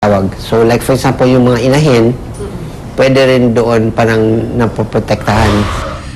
tawag. So like for example, yung mga inahin, pwede rin doon parang napoprotektahan.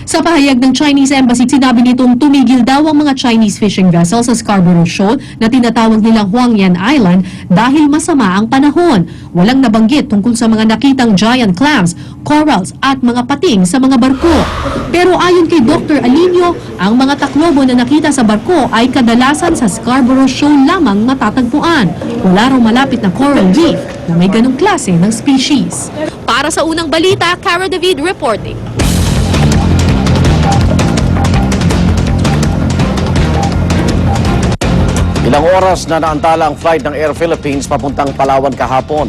Sa pahayag ng Chinese Embassy, sinabi nitong tumigil daw ang mga Chinese fishing vessels sa Scarborough Shoal na tinatawag nilang Huangyan Island dahil masama ang panahon. Walang nabanggit tungkol sa mga nakitang giant clams, corals at mga pating sa mga barko. Pero ayon kay Dr. Alinio, ang mga taklobo na nakita sa barko ay kadalasan sa Scarborough Shoal lamang matatagpuan. Wala raw malapit na coral reef na may ganong klase ng species. Para sa unang balita, Cara David reporting. Ilang oras na naantala ang flight ng Air Philippines papuntang Palawan kahapon.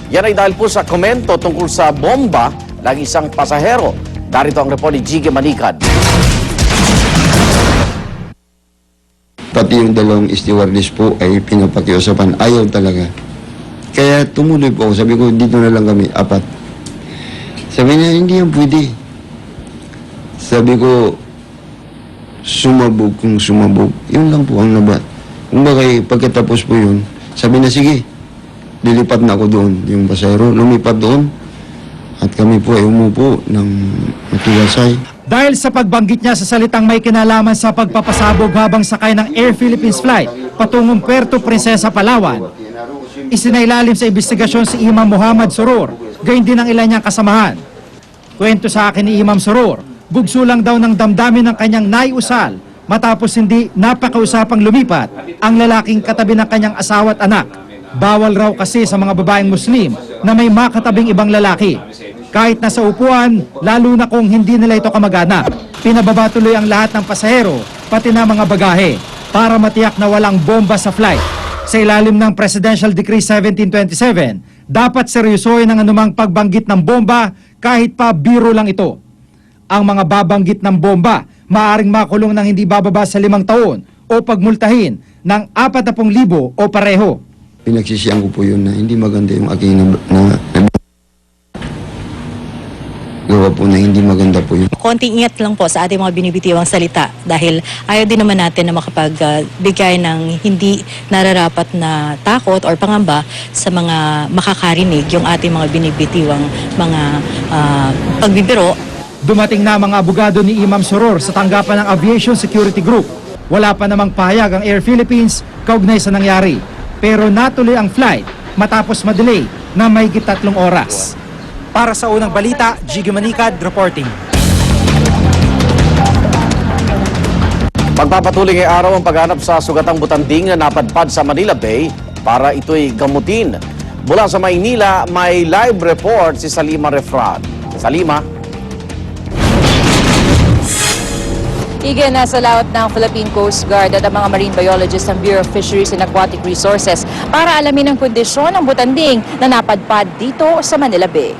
Yan ay dahil po sa komento tungkol sa bomba ng isang pasahero. Darito ang report ni Jiggy Manicad. Pati yung dalawang stewardess po ay pinapakiusapan. Ayaw talaga. Kaya tumuloy po ako. Sabi ko, dito na lang kami, 4. Sabi niya, hindi yan pwede. Sabi ko, sumabog kung sumabog. Yun lang po ang nabat. Kumbaga, pagkatapos po yun, sabi na, sige, lilipat na ako doon. Yung pasahero, lumipat doon. At kami po ay umupo ng matiwasay. Dahil sa pagbanggit niya sa salitang may kinalaman sa pagpapasabog habang sakay ng Air Philippines flight patungong Puerto Princesa, Palawan, isinailalim sa investigasyon si Imam Muhammad Surur, gayon din ang ilan niyang kasamahan. Kwento sa akin ni Imam Surur, bugso lang daw ng damdamin ng kanyang naiusal matapos hindi napakausapang lumipat ang lalaking katabi ng kanyang asawa at anak. Bawal raw kasi sa mga babaeng Muslim na may makatabing ibang lalaki. Kahit nasa upuan, lalo na kung hindi nila ito kamag-anak. Pinababa tuloy ang lahat ng pasahero, pati na mga bagahe, para matiyak na walang bomba sa flight. Sa ilalim ng Presidential Decree 1727, dapat seryosohin ang anumang pagbanggit ng bomba kahit pa biro lang ito. Ang mga babanggit ng bomba, maaaring makulong ng hindi bababa sa 5 taon o pagmultahin ng 40,000 o pareho. Pinagsisiyang ko po yun na hindi maganda yung aking gawa po na hindi maganda po yun. Konting ingat lang po sa ating mga binibitiwang salita dahil ayaw din naman natin na makapagbigay ng hindi nararapat na takot or pangamba sa mga makakarinig yung ating mga binibitiwang mga pagbibiro. Dumating na mga abogado ni Imam Surur sa tanggapan ng Aviation Security Group. Wala pa namang pahayag ang Air Philippines kaugnay sa nangyari. Pero natuloy ang flight matapos madelay na mahigit 3 oras. Para sa unang balita, Jiggy Manicad reporting. Magpapatuloy ngayong araw ang paghanap sa sugatang butanding na napadpad sa Manila Bay para ito'y gamutin. Mula sa Maynila, may live report si Salima Refran. Salima. Igan na sa laot ng Philippine Coast Guard at ang mga marine biologists ng Bureau of Fisheries and Aquatic Resources para alamin ang kondisyon ng butanding na napadpad dito sa Manila Bay.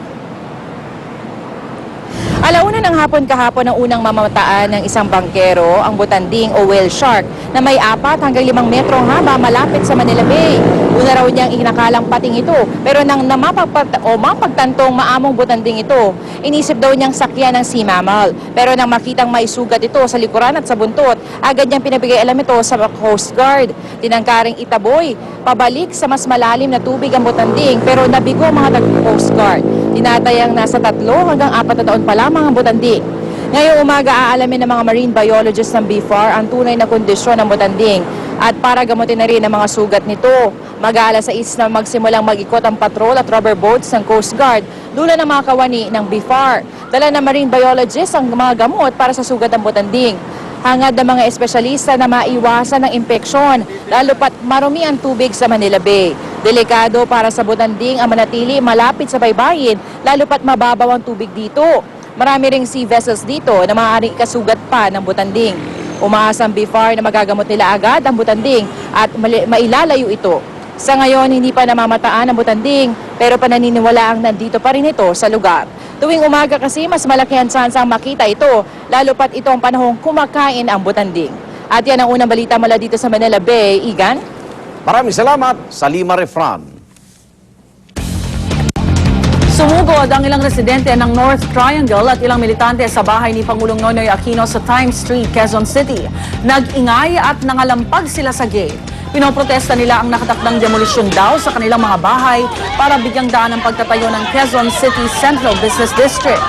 Alauna ng hapon kahapon ang unang mamamataan ng isang bangkero, ang butanding o whale shark na may 4 hanggang 5 metrong haba malapit sa Manila Bay. Una raw niyang inakalang pating ito, pero nang mapagtantong maamong butanding ito, inisip daw niyang sakyan ng sea mammal. Pero nang makitang may sugat ito sa likuran at sa buntot, agad niyang pinabigay alam ito sa Coast Guard. Tinangkaring itaboy, pabalik sa mas malalim na tubig ang butanding, pero nabigo ang mga Coast Guard. Tinatayang nasa 3 hanggang 4 na taon pa lamang ang butanding. Ngayong umaga aalamin ng mga marine biologists ng BFAR ang tunay na kondisyon ng butanding at para gamutin na rin ang mga sugat nito. Mag-aalas 6 na magsimulang mag-ikot ang patrol at rubber boats ng Coast Guard dula ng mga kawani ng BFAR. Dala ng marine biologists ang mga gamot para sa sugat ng butanding. Hangad ng mga espesyalista na maiwasan ng impeksyon, lalo pat marumi ang tubig sa Manila Bay. Delikado para sa butanding ang manatili malapit sa baybayin, lalo pat mababaw ang tubig dito. Marami ring sea vessels dito na maaaring ikasugat pa ng butanding. Umaasa ang BFAR na magagamot nila agad ang butanding at mailalayo ito. Sa ngayon, hindi pa namamataan ang butanding, pero pananiniwalaang nandito pa rin ito sa lugar. Tuwing umaga kasi, mas malaki ang tsansang makita ito, lalo pat ito ang panahong kumakain ang butanding. At yan ang unang balita mula dito sa Manila Bay. Igan? Maraming salamat, Salima Refran. Sumugod ang ilang residente ng North Triangle at ilang militante sa bahay ni Pangulong Noynoy Aquino sa Times Street, Quezon City. Nag-ingay at nangalampag sila sa gate. Pinoprotesta nila ang nakatakdang demolisyon daw sa kanilang mga bahay para bigyang daan ang pagtatayo ng Quezon City Central Business District.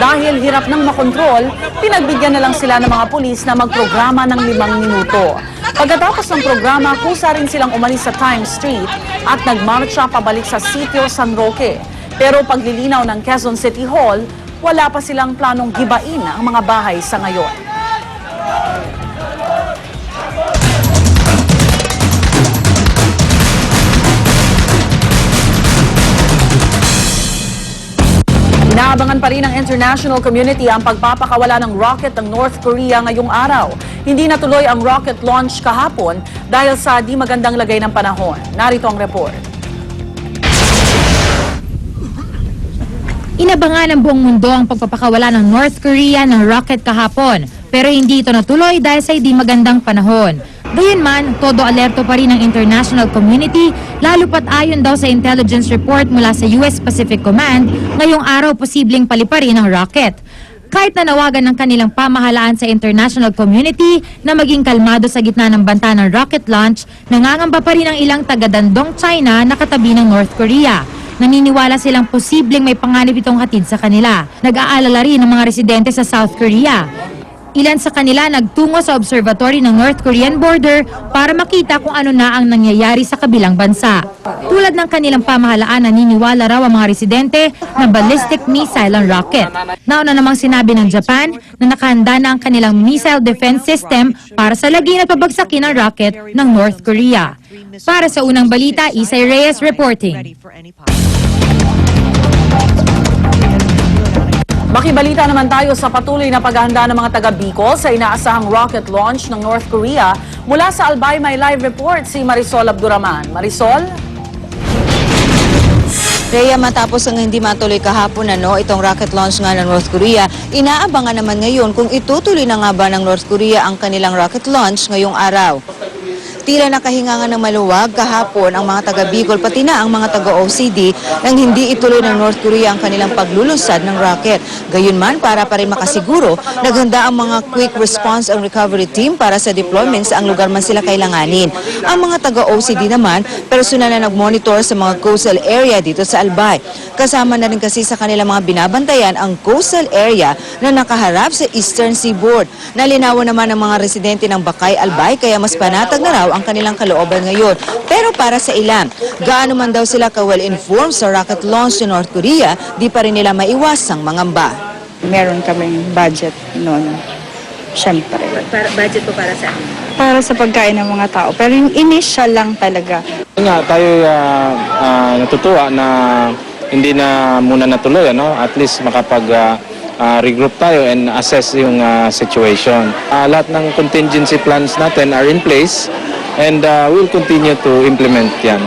Dahil hirap nang makontrol, pinagbigyan na lang sila ng mga pulis na magprograma ng 5 minuto. Pagkatapos ng programa, kusa rin silang umalis sa Times Street at nagmarcha pabalik sa Sitio San Roque. Pero paglilinaw ng Quezon City Hall, wala pa silang planong gibain ang mga bahay sa ngayon. Inaabangan pa rin ng international community ang pagpapakawala ng rocket ng North Korea ngayong araw. Hindi natuloy ang rocket launch kahapon dahil sa di magandang lagay ng panahon. Narito ang report. Inabangan ng buong mundo ang pagpapakawala ng North Korea ng rocket kahapon, pero hindi ito natuloy dahil sa di magandang panahon. Gayunman, todo alerto pa rin ang international community, lalo pat ayon daw sa intelligence report mula sa US Pacific Command, ngayong araw posibleng paliparin ang rocket. Kahit nanawagan ng kanilang pamahalaan sa international community na maging kalmado sa gitna ng banta ng rocket launch, nangangamba pa rin ang ilang taga-Dandong China na katabi ng North Korea. Naniniwala silang posibleng may panganib itong hatid sa kanila. Nag-aalala rin ng mga residente sa South Korea. Ilan sa kanila nagtungo sa observatory ng North Korean border para makita kung ano na ang nangyayari sa kabilang bansa. Tulad ng kanilang pamahalaan, naniniwala raw ang mga residente na ballistic missile ang rocket. Nauna namang sinabi ng Japan na nakahanda na ang kanilang missile defense system para sa lagim at pabagsakin ang rocket ng North Korea. Para sa unang balita, Isay Reyes reporting. Makibalita naman tayo sa patuloy na paghahanda ng mga taga Bicol sa inaasahang rocket launch ng North Korea. Mula sa Albay may live report si Marisol Abduraman. Marisol? Rhea, matapos ang hindi matuloy kahapon itong rocket launch nga ng North Korea, inaabangan naman ngayon kung itutuloy na nga ba ng North Korea ang kanilang rocket launch ngayong araw. Tila nakahinga nga ng maluwag kahapon ang mga taga Bicol pati na ang mga taga OCD nang hindi ituloy ng North Korea ang kanilang paglulunsad ng rocket. Gayunman, para pa rin makasiguro, naghanda ang mga quick response and recovery team para sa deployment sa ang lugar man sila kailanganin. Ang mga taga OCD naman, personal na nagmonitor sa mga coastal area dito sa Albay. Kasama na rin kasi sa kanilang mga binabantayan ang coastal area na nakaharap sa Eastern Seaboard. Nalinawan naman ng mga residente ng Bakay, Albay, kaya mas panatag na raw ang kanilang kalooban ngayon. Pero para sa ilan, gaano man daw sila ka-well-informed sa rocket launch ng North Korea, di pa rin nila maiwasang mangamba. Meron kaming budget noon. Siyempre. Budget po para sa Para sa pagkain ng mga tao. Pero yung initial lang talaga. Nga, tayo natutuwa na hindi na muna natuloy, at least regroup tayo and assess yung situation. Lahat ng contingency plans natin are in place and we'll continue to implement yan.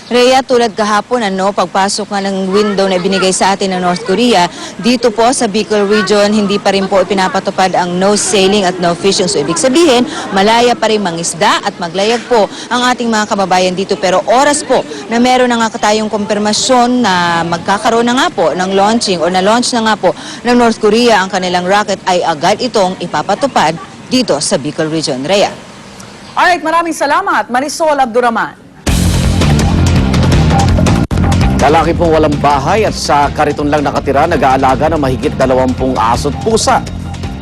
Rhea, tulad kahapon, pagpasok nga ng window na ibinigay sa atin ng North Korea, dito po sa Bicol Region, hindi pa rin po ipinapatupad ang no sailing at no fishing. So, ibig sabihin, malaya pa rin mangisda at maglayag po ang ating mga kababayan dito. Pero oras po na meron na nga tayong kumpirmasyon na magkakaroon na nga po ng launching o na-launch na nga po ng North Korea ang kanilang rocket, ay agad itong ipapatupad dito sa Bicol Region. Rhea. Alright, maraming salamat, Marisol Abduraman. Lalaki pong walang bahay at sa kariton lang nakatira, nag-aalaga ng mahigit 20 aso't pusa.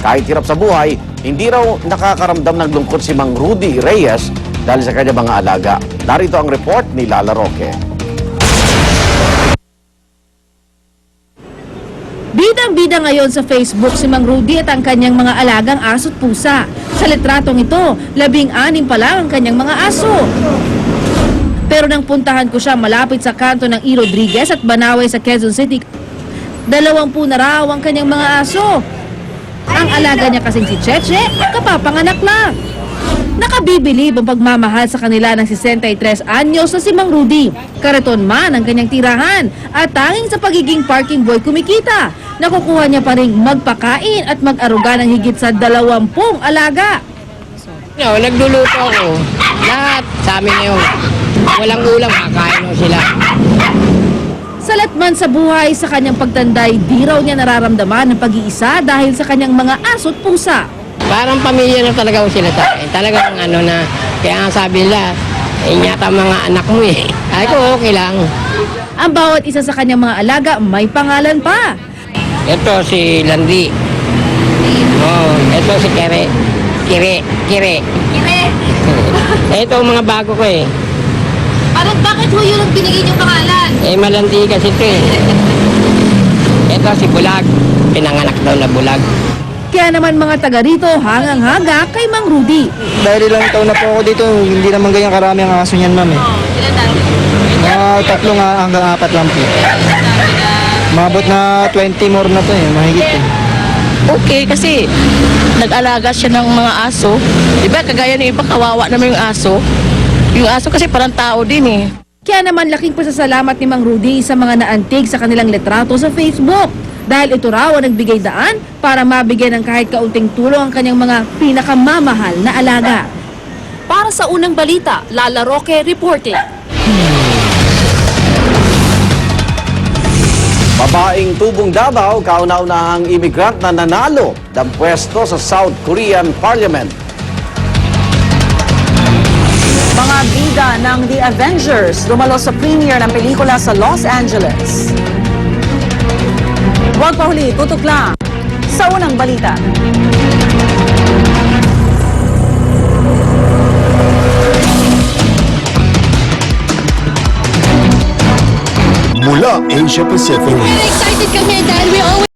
Kahit hirap sa buhay, hindi raw nakakaramdam ng lungkot si Mang Rudy Reyes dahil sa kanyang mga alaga. Narito ang report ni Lala Roque. Bidang-bida ngayon sa Facebook si Mang Rudy at ang kanyang mga alagang aso't pusa. Sa litratong ito, 16 pa lang ang kanyang mga aso. Pero nang puntahan ko siya malapit sa kanto ng E. Rodriguez at Banaway sa Quezon City, 20 na raw ang kanyang mga aso. Ang alaga niya kasing si Cheche, kapapanganak lang. Nakabibilib ang pagmamahal sa kanila ng 63 anyos na si Mang Rudy. Kariton man ang kanyang tirahan at tanging sa pagiging parking boy kumikita. Nakukuha niya pa rin magpakain at mag-aruga ng higit sa 20 alaga. Nagluluto ako. Lahat sa amin yun. Walang ulam, kakain sila. Salat man sa buhay, sa kanyang pagtanday, di raw niya nararamdaman ng pag-iisa dahil sa kanyang mga aso't pusa. Parang pamilya na talaga ho sila sa akin. Talagang ano na, kaya nga sabi nila, inyata mga anak mo eh. Ay ko, okay lang. Ang bawat isa sa kanyang mga alaga may pangalan pa. Ito si Landy. Oh, ito si Kire. Kire. Ito ang mga bago ko eh. Bakit ho yun ang binigay niyong pangalan? Malandi kasi ito eh. Ito si Bulag. Pinanganak daw na Bulag. Kaya naman mga taga rito hangang-haga kay Mang Rudy. Dahil ilang taon na po ako dito, hindi naman ganyan karami ang aso niyan, ma'am. Ilan dati? Mga 3 hanggang 4 lang po. Mabot na 20 more na to mahigit eh. Okay, kasi nag-alaga siya ng mga aso. Diba, kagaya ng iba, kawawa naman yung aso. Yung aso kasi parang tao din eh. Kaya naman laking pasasalamat ni Mang Rudy sa mga naantig sa kanilang litrato sa Facebook. Dahil ito raw ang nagbigay daan para mabigyan ng kahit kaunting tulong ang kanyang mga pinakamamahal na alaga. Para sa unang balita, Lala Roque reporting. Babaeng tubong Davao, kauna-unahang imigrant na nanalo ng pwesto sa South Korean Parliament. Mga bida ng The Avengers dumalo sa premiere ng pelikula sa Los Angeles. Huwag pa huli, tutok lang sa unang balita. Mula Asia Pacific. Excited kami dahil we always